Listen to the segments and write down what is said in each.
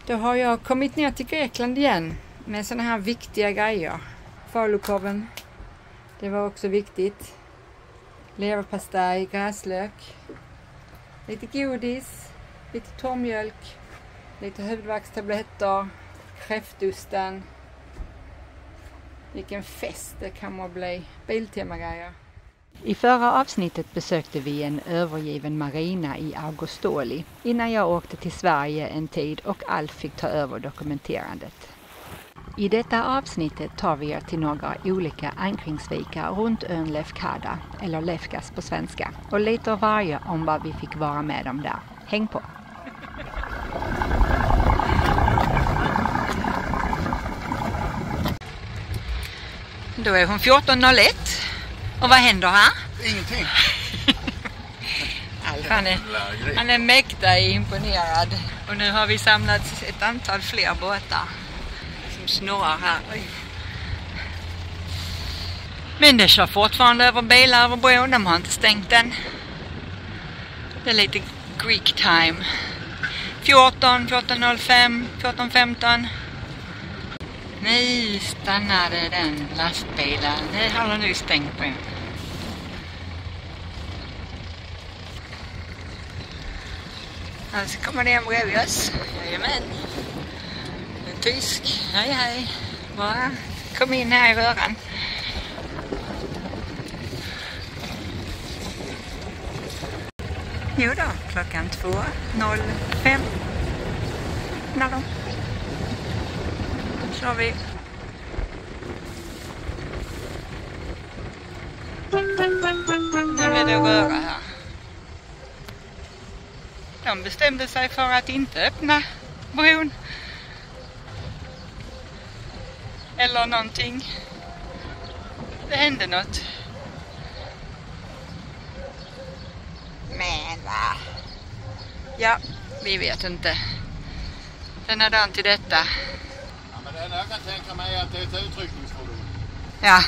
Då har jag kommit ner till Grekland igen med såna här viktiga grejer. Falukorven, det var också viktigt. Leverpastej, gräslök, lite godis, lite torrmjölk, lite huvudvärkstabletter, kräftosten. Vilken fest det kan man bli. Biltemagrejer. I förra avsnittet besökte vi en övergiven marina i Augustoli innan jag åkte till Sverige en tid och Alf fick ta över dokumenterandet. I detta avsnittet tar vi er till några olika ankringsvikar runt ön Lefkada, eller Lefkas på svenska, och lite varje om vad vi fick vara med om där. Häng på! Då är hon 14.01. Och vad händer här? Ingenting. Alf, han är mäkta imponerad. Och nu har vi samlat ett antal fler båtar som snurrar här. Men det kör fortfarande över bilar över bron. De har inte stängt den. Det är lite Greek time. 14, 14.05, 14.15. Nu stannade den lastbilen. Det har de nu stängt på. Så kommer det en bredvid oss. Jajamän. En tysk. Hej hej. Bara kom in här i röran. Jo då, klockan 2.05. När då? Så har vi. Nu blir det röra här. De bestämde sig för att inte öppna bron. Eller någonting. Det hände något. Men va? Ja, vi vet inte. Den är dagen till detta. Ja, men det enda jag kan tänka mig är att det är ett utryckningsfordon. Ja.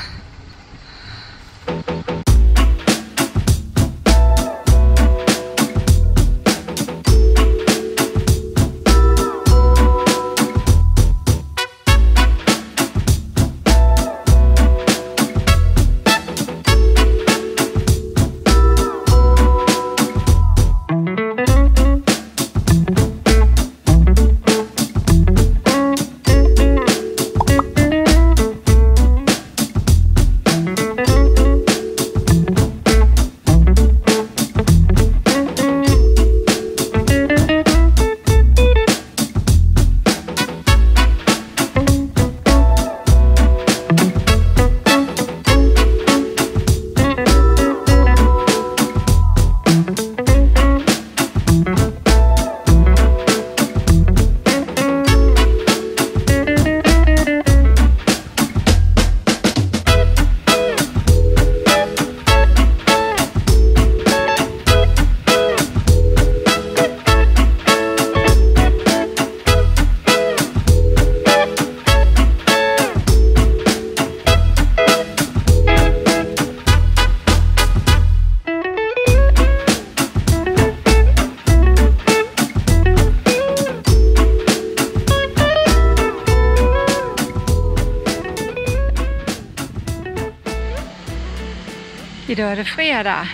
Idag är det fredag.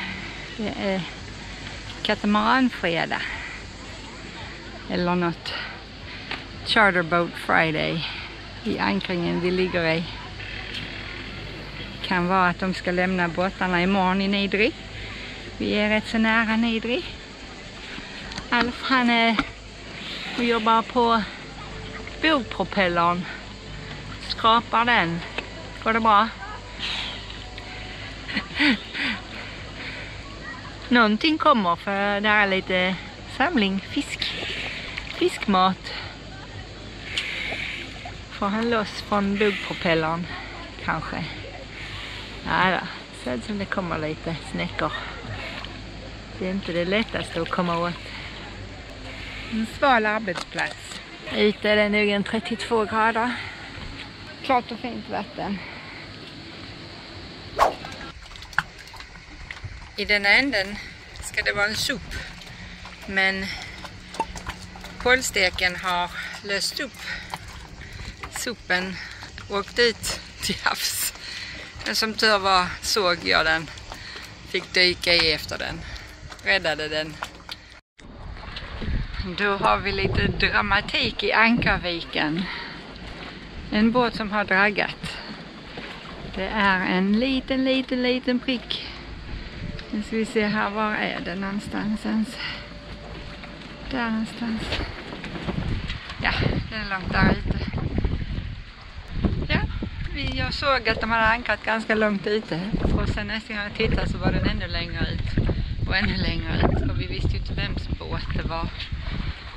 Det är katamaranfredag. Eller något charterboat friday i ankringen vi ligger i. Kan vara att de ska lämna båtarna imorgon i Nidri. Vi är rätt så nära Nidri. Alf han jobbar på bogpropellern. Skrapar den. Går det bra? Någonting kommer för det är lite samling fiskmat. Får han loss från bogpropellern kanske. Ja då, så som det kommer lite snäckor. Det är inte det lättaste att komma åt. En sval arbetsplats. Ute är det nu en 32 grader. Klart och fint vatten. I den änden ska det vara en sop. Men kolsteken har löst upp sopen och åkte ut till havs. Men som tur var såg jag den, fick dyka i efter den, räddade den. Då har vi lite dramatik i Ankarviken. En båt som har draggat. Det är en liten prick. Nu ska vi se här, var är det någonstans ens? Där någonstans. Ja, den är långt där ute. Ja, jag såg att de hade ankrat ganska långt ute. Och sen nästan jag tittade så var den ännu längre ut. Och ännu längre ut. Och vi visste ju inte vems båt det var.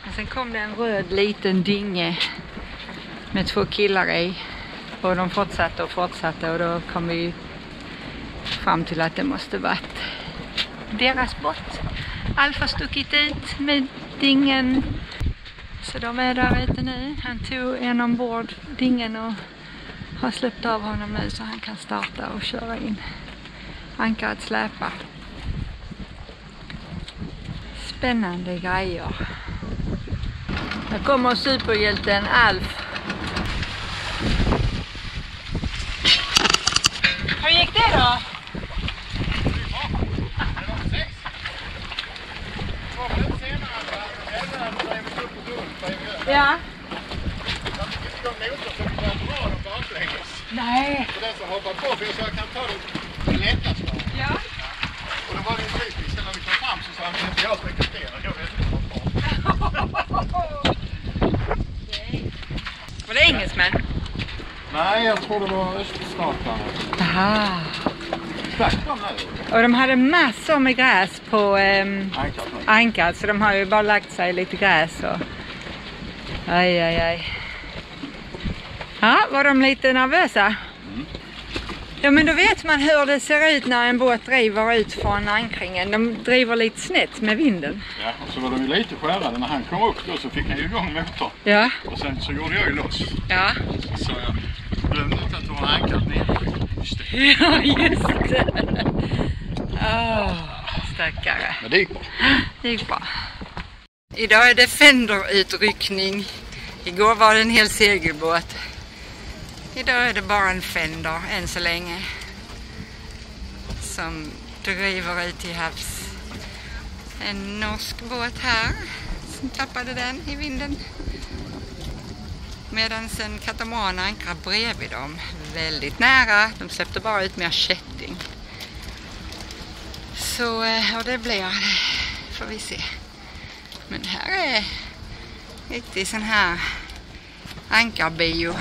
Men sen kom det en röd liten dynge med 2 killar i. Och de fortsatte och då kom vi fram till att det måste varit deras båt. Alf har stuckit ut med dingen. Så de är där ute nu. Han tog en ombord dingen och har släppt av honom nu så han kan starta och köra in. Ankaret släpar. Spännande grejer. Här kommer superhjälten Alf. Hur gick det då? Ja. Nej. Så den som hoppar på för jag kan ta det lättast. Ja. Och då var det en typisk när vi kom fram så sa han att jag ska rekrytera. Jag vet inte vad Var det engelsmän? Nej, jag tror det var öststaterna. Aha. Tvärtom nu. Och de hade massor med gräs på ankrat så de har ju bara lagt sig lite gräs och... Aj. Ja, var de lite nervösa? Mm. Ja, men då vet man hur det ser ut när en båt driver ut från ankringen. De driver lite snett med vinden. Ja, och så var de ju lite skärrade. När han kom upp då så fick han ju igång motorn. Ja. Och sen så gjorde jag ju loss. Ja. Så jag glömde inte att du har ankat ner. Just det. Ja, just det. Stackare. Men det gick bra. Det gick bra. Idag är det Fender-utryckning. Igår var det en hel segelbåt. Idag är det bara en Fender än så länge. Som driver ut till havs. En norsk båt här. Som tappade den i vinden. Medan en katamaran ankrar bredvid dem. Väldigt nära. De släppte bara ut mer kätting. Så och det blir det. Får vi se. Men här är riktigt sån här ankarbio.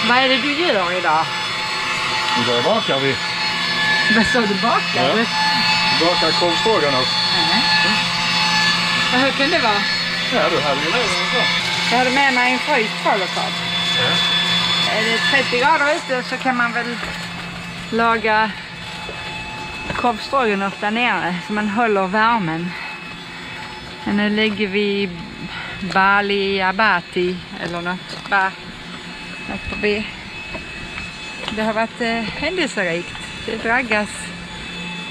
Vad är det du gör idag? Idag bakar vi. Vad sa du bakar? Ja. Vi bakar korvstroganoff. Och hur kan det vara? Ja, du hade ju med den så. Jag hade med mig en fryst falukorv. Ja. Är det 30 grader ute så kan man väl laga korvstroganoff där nere så man håller värmen. Men nu ligger vi i Bali Abati eller något. Förbi. Det har varit händelserikt. Det draggas.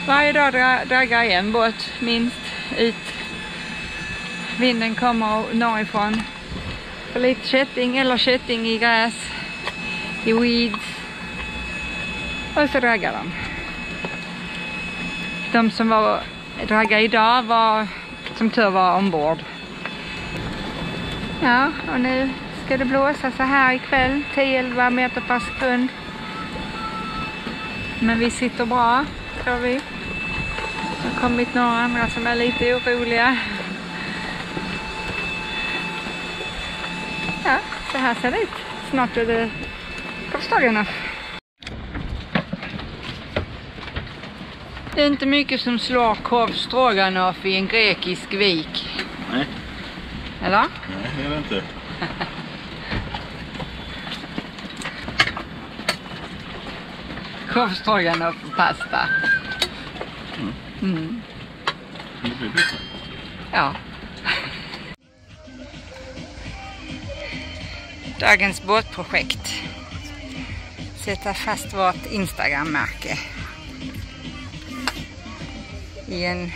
Varje dag draggar en båt minst ut. Vinden kommer norrifrån. För lite kätting eller kätting i gräs. I weeds. Och så draggar de. De som var draggar idag var som tur var ombord. Ja, och nu ska det blåsa så här ikväll. 10-11 meter per sekund. Men vi sitter bra, tror vi. Det har kommit några andra som är lite oroliga. Ja, så här ser det ut. Snart är det korvstroganoff. Det är inte mycket som slår korvstroganoff i en grekisk vik. Nej. Eller? Nej, det är det inte. Korvstroganoff och pasta. Mm. Det blir bättre. Ja. Dagens båtprojekt. Sätta fast vårt Instagram-märke i en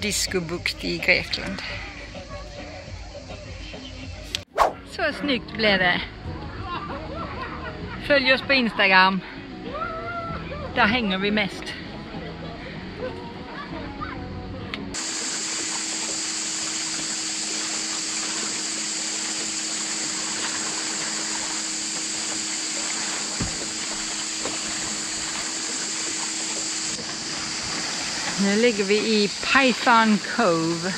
discobukt i Grekland. Så snyggt blev det. Följ oss på Instagram. Där hänger vi mest. Nu ligger vi i Python Cove.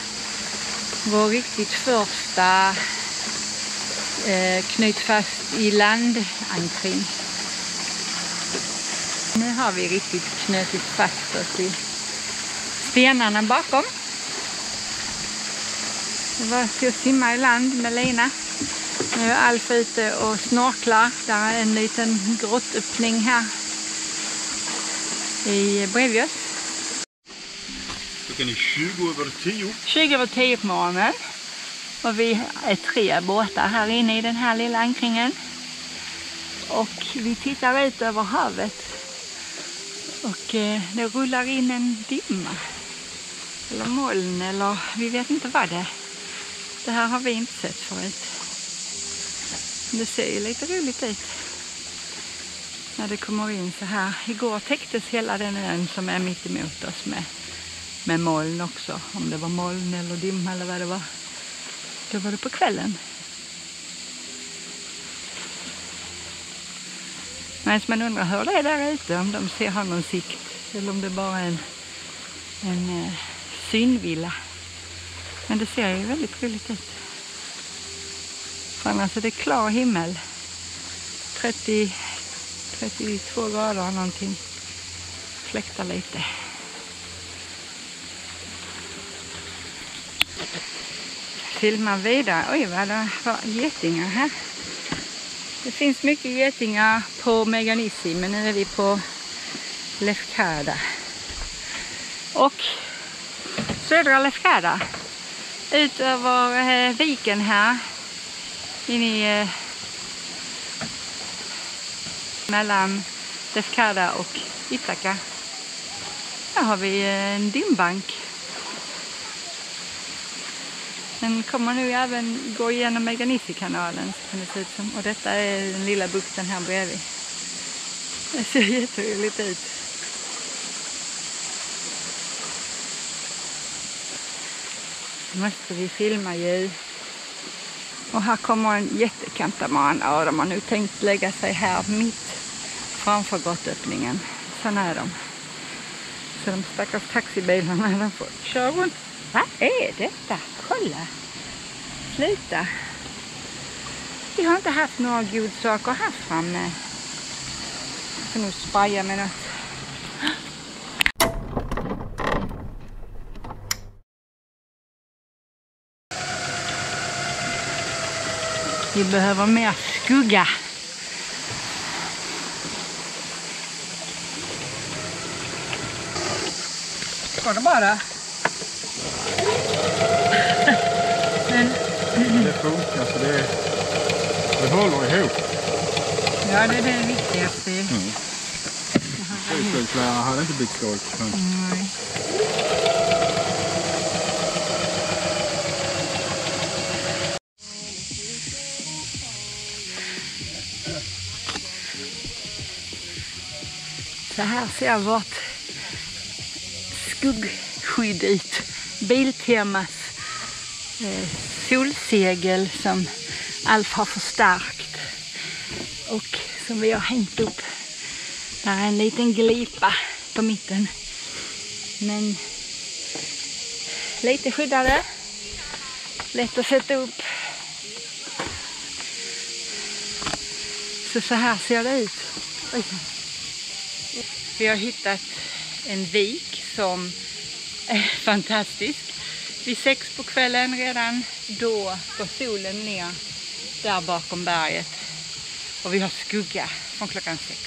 Vår riktigt första knyt fast i landankring. Nu har vi riktigt knutit fast oss i stenarna bakom. Det var till att simma i land med Lena. Nu är Alf ute och snorklar. Där är en liten grottöppning här bredvid oss. Klockan är 20:10. 20:10 på morgonen. Och vi är 3 båtar här inne i den här lilla ankringen. Och vi tittar ut över havet. Och det rullar in en dimma. Eller moln, eller vi vet inte vad det är. Det här har vi inte sett förut. Det ser ju lite roligt ut. När det kommer in så här. Igår täcktes hela den ön som är mitt emot oss med moln också. Om det var moln eller dimma eller vad det var. Då var det på kvällen. Men man undrar hur det är där ute. Om de ser har någon sikt. Eller om det bara är en synvilla. Men det ser ju väldigt roligt ut. För annars är det klar himmel. 32 grader någonting. Fläktar lite. Filmar vidare. Oj, vad det var getingar här. Det finns mycket getingar på Meganissi, men nu är vi på Lefkada. Och södra Lefkada. Ut över viken här. In i mellan Lefkada och Ithaka. Här har vi en dimbank. Den kommer nu även gå igenom Meganissi-kanalen, kan det se ut som. Och detta är den lilla bukten här bredvid. Det ser jätteroligt ut. Nu måste vi filma ju. Och här kommer en jättekantamaran. Ja, de har nu tänkt lägga sig här mitt framför grottöppningen. Sån är de. Så de stackars taxibilarna, de får köra runt. Vad är detta? Kolla. Sluta. Vi har inte haft några godsaker här framme. Jag får nog spraya med något. Vi behöver mer skugga. Går det bara? Det funkar, så det håller ihop. Ja, det är det viktigaste. Flera hade inte blivit stolt. Nej. Så här ser vårt skuggskydd ut. Biltemas solsegel som Alf har förstärkt och som vi har hängt upp. Där är en liten glipa på mitten. Men lite skyddade. Lätt att sätta upp. Så här ser det ut. Oj. Vi har hittat en vik som är fantastisk. Vid 6 på kvällen redan, då går solen ner där bakom berget. Och vi har skugga från klockan 6.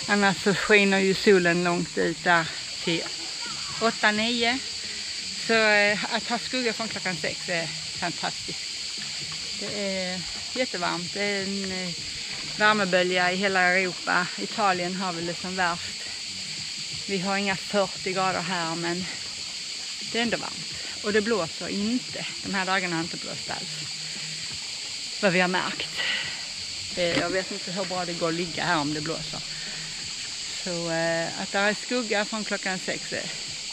Annars så skiner ju solen långt ut där till 8-9. Så att ha skugga från klockan 6 är fantastiskt. Det är jättevarmt. Det är en värmebölja i hela Europa. Italien har väl det som värst. Vi har inga 40 grader här, men Det är ändå varmt. Och det blåser inte. De här dagarna har inte blåst alls. Vad vi har märkt. Jag vet inte hur bra det går att ligga här om det blåser. Så att det är skugga från klockan 6 är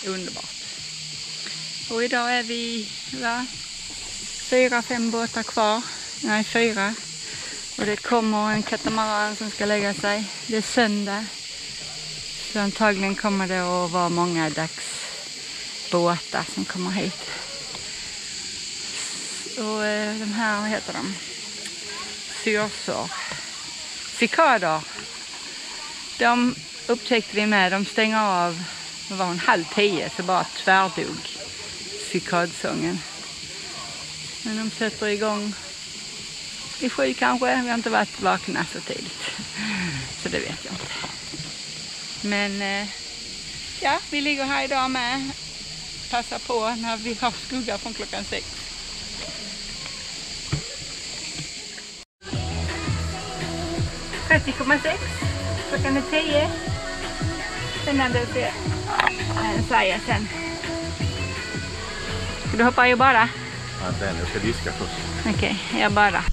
underbart. Och idag är vi 4-5 båtar kvar. Nej, 4. Och det kommer en katamaran som ska lägga sig. Det är söndag. Så antagligen kommer det att vara många dagsbåtar som kommer hit. Och de här, vad heter de? Syrsor. Cikader. De upptäckte vi med. De stänger av, det var 9:30 så bara tvärdog cikadsången. Men de sätter igång i 7 kanske. Vi har inte varit vakna så tidigt. Så det vet jag inte. Men ja, vi ligger här idag med. Passar på när vi har skugga från klockan 6. Klockan är 10. Spännande att se Sverige sen. Ska du hoppa i och bara? Ja, inte än. Jag ska diska först. Okej, jag bara.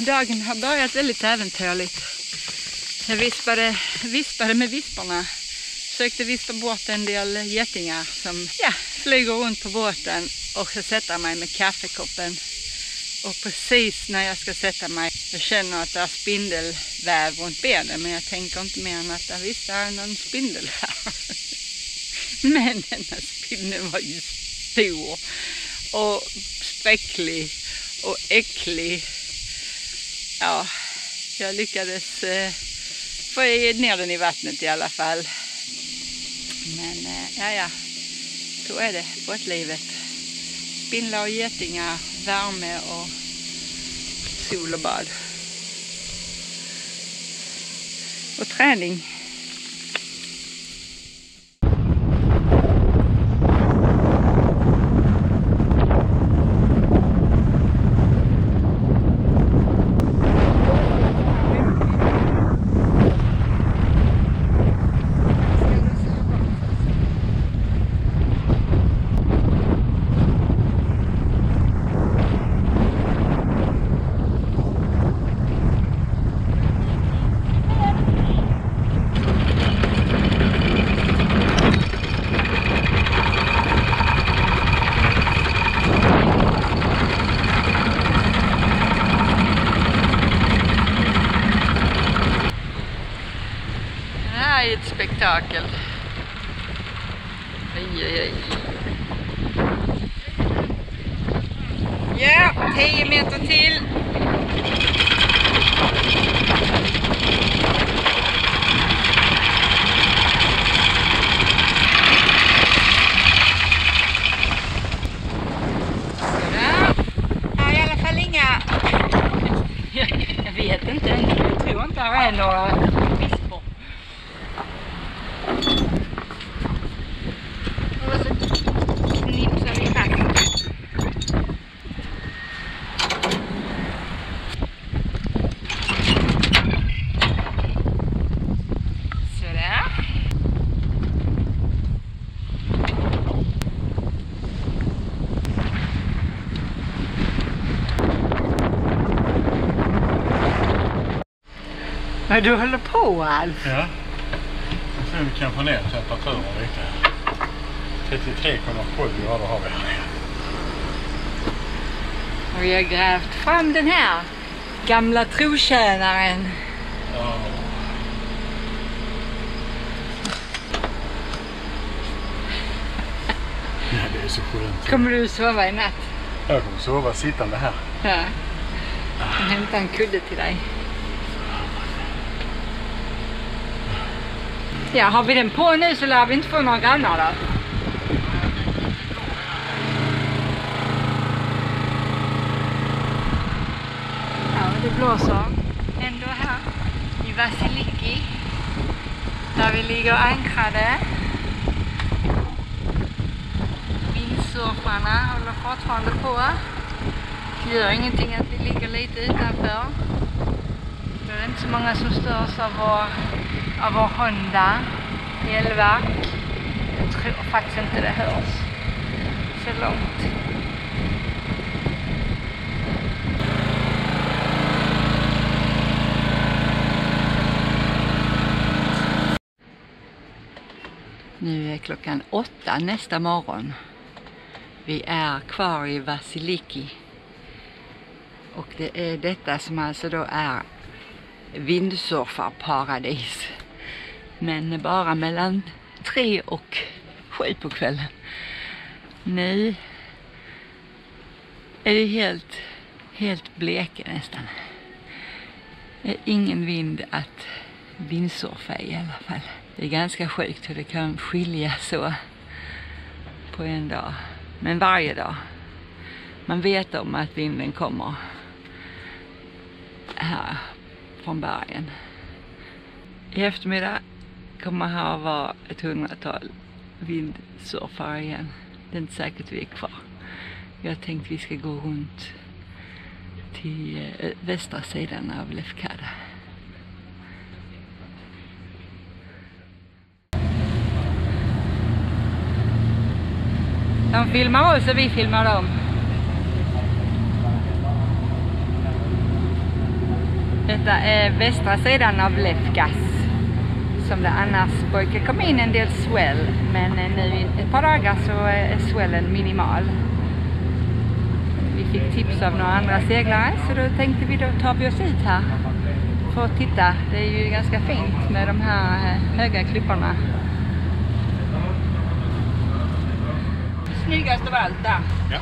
Dagen har börjat väldigt äventyrligt. Jag vispade med visparna. Försökte vispa bort en del getingar som flyger runt på båten. Och så sätter mig med kaffekoppen. Och precis när jag ska sätta mig, jag känner att det är spindelväv runt benen. Men jag tänker inte mer än att visst är någon spindel här. Men denna spindeln var ju stor och spräcklig och äcklig. Ja, jag lyckades få ner den i vattnet i alla fall. Men så är det båtlivet. Spindlar och getingar, värme och sol och bad. Och träning. Ett spektakel. Oj. Ja, 10 meter till. Ja, i alla fall inga. Jag vet inte. Jag tror inte det är några. Ja, du håller på allt. Ja. Nu ser vi kan få ner temperaturen lite. 33,7 grader har vi här nere. Och vi har grävt fram den här gamla trotjänaren. Ja. Ja, det är så skönt. Kommer du sova i natt? Jag kommer sova sittande här. Ja. Jag hämtar en kudde till dig. Ja, har vi den på nu så lär vi inte få några grannar där. Ja, det blåser ändå här i Vasiliki. Där vi ligger ankrade. Vindsurfarna håller fortfarande på. Det gör ingenting att vi ligger lite utanför. Det är inte så många som störs av vår Honda elverk. Jag tror faktiskt inte det hörs så långt. Nu är klockan 8 nästa morgon. Vi är kvar i Vasiliki. Och det är detta som alltså då är vindsurfarparadis. Men bara mellan 3 och 7 på kvällen. Nu är det helt bleka nästan. Det är ingen vind att vindsurfa i alla fall. Det är ganska sjukt hur det kan skilja så på en dag. Men varje dag. Man vet om att vinden kommer här från bergen. I eftermiddag kommer här vara ett 100-tal vindsurfare igen. Det är inte säkert vi är kvar. Jag tänkte vi ska gå runt till västra sidan av Lefkada. De filmar oss och vi filmar dem. Detta är västra sidan av Lefkas. Som det annars brukar komma in en del swell. Men nu ett par dagar så är swellen minimal. Vi fick tips av några andra seglare så då tänkte vi då tar vi oss ut här. För att titta. Det är ju ganska fint med de här höga klipporna. Snyggast av allt där. Ja.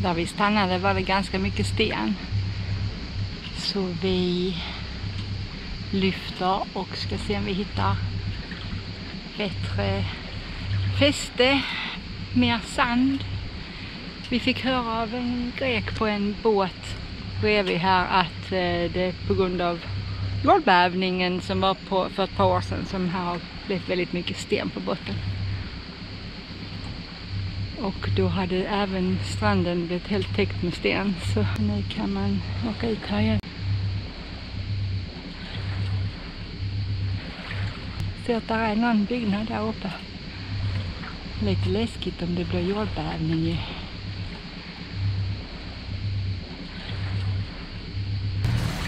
Där vi stannade var det ganska mycket sten. Så vi lyfter och ska se om vi hittar bättre fäste, mer sand. Vi fick höra av en grek på en båt bredvid här att det på grund av jordbävningen som var för ett par år sedan som har blivit väldigt mycket sten på botten. Och då hade även stranden blivit helt täckt med sten. Så nu kan man åka ut här igen. Så att det är någon byggnad där uppe. Lite läskigt om det blir jordbävning.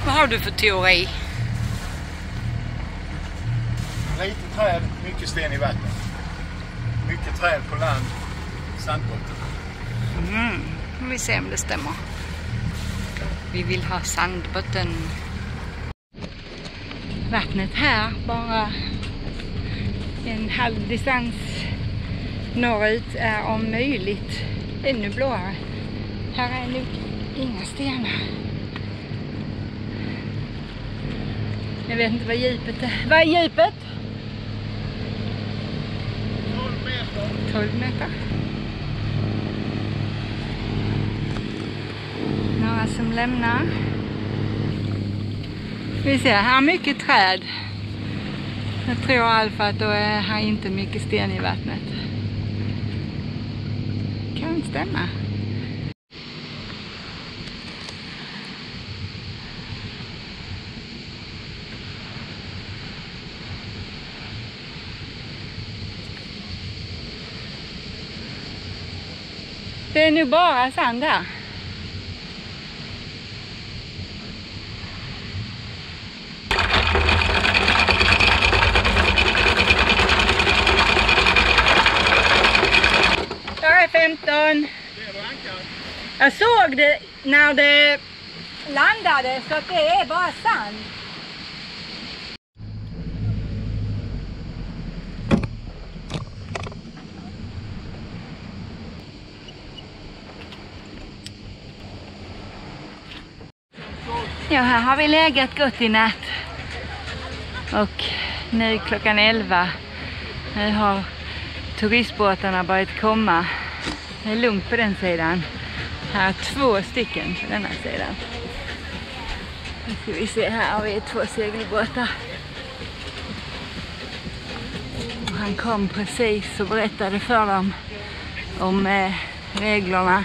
Vad har du för teori? Lite träd, mycket sten i vattnet. Mycket träd på land. Sandbotten. Vi ser om det stämmer. Vi vill ha sandbotten. Vattnet här bara en halv distans norrut är om möjligt ännu blåare. Här är nog inga stenar. Jag vet inte vad djupet är. Vad är djupet? 12 meter. 12 meter. Några som lämnar. Vi ser här mycket träd. Jag tror Alfa att då är här inte mycket sten i vattnet. Kan stämma. Det är nu bara sand här. Jag är 15. Jag såg det när det landade så att det är bara sand. Ja, här har vi legat gott i natt. Och nu klockan 11. Nu har turistbåtarna börjat komma. Det är lugnt på den sidan. Här är 2 stycken på denna sidan. Nu ska vi se, här har vi 2 segelbåtar. Och han kom precis och berättade för dem om reglerna.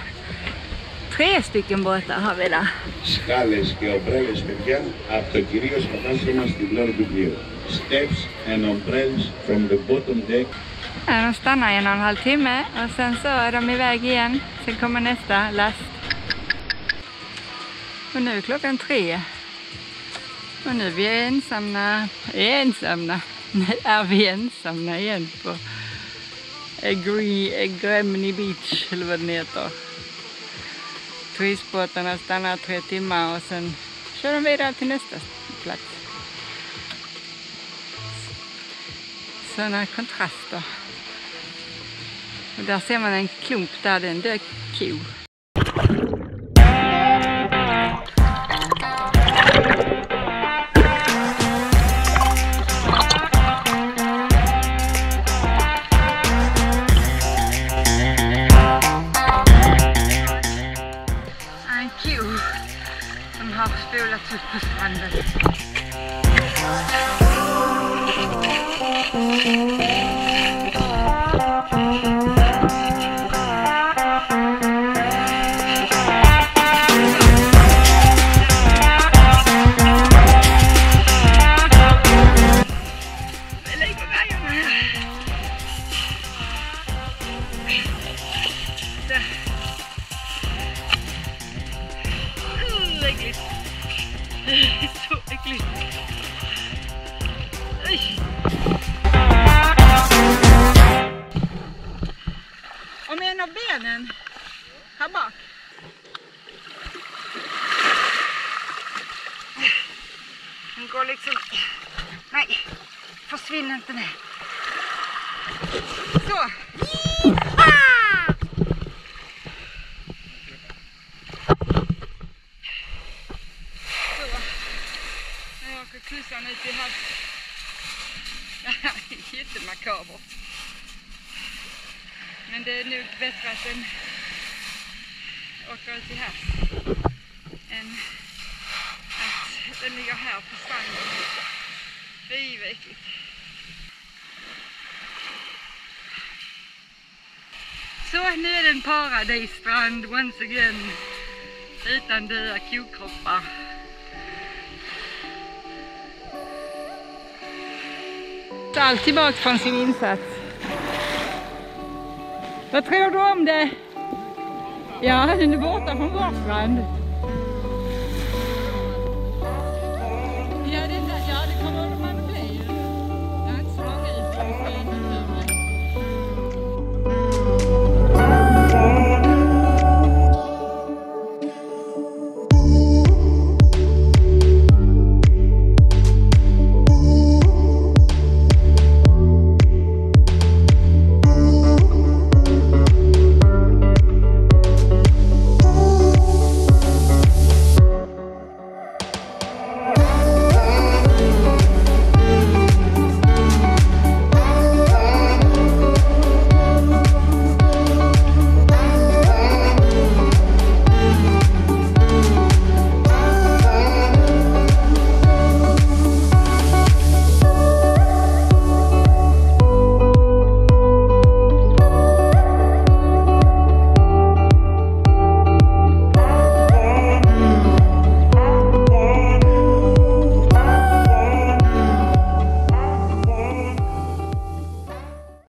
3 stycken båtar har vi där. Σκάλες και ομπρέλες, παιδιά, από το κυρίως κατάστρωμα στην πλώρη του πλοίου. Steps and umbrellas from the bottom deck. De stannar 1,5 timme och sen så är de iväg igen. Sen kommer nästa last. Och nu är klockan 3. Och nu är vi ensamma. Nu är vi ensamma igen på Gremny Beach eller vad den heter. Turistbåtarna stannar 3 timmar och sen kör de vidare till nästa plats. Sådana kontraster. Och där ser man en klump där, det är en död ko. En ko som har spolats upp på stranden. Så äckligt. Och med en av benen här bak. Den går liksom... Nej, försvinner inte ner. Så. Kussan ut i havs. Det här är jättemakabert. Men det är nog bättre att den åker ut i havs än att den ligger här på stranden. Det är ju verkligt. Så nu är det en paradisstrand once again. Utan döda kokroppar. Allt tillbaka från sin insats. Vad tror du om det? Ja, den är borta från vår strand.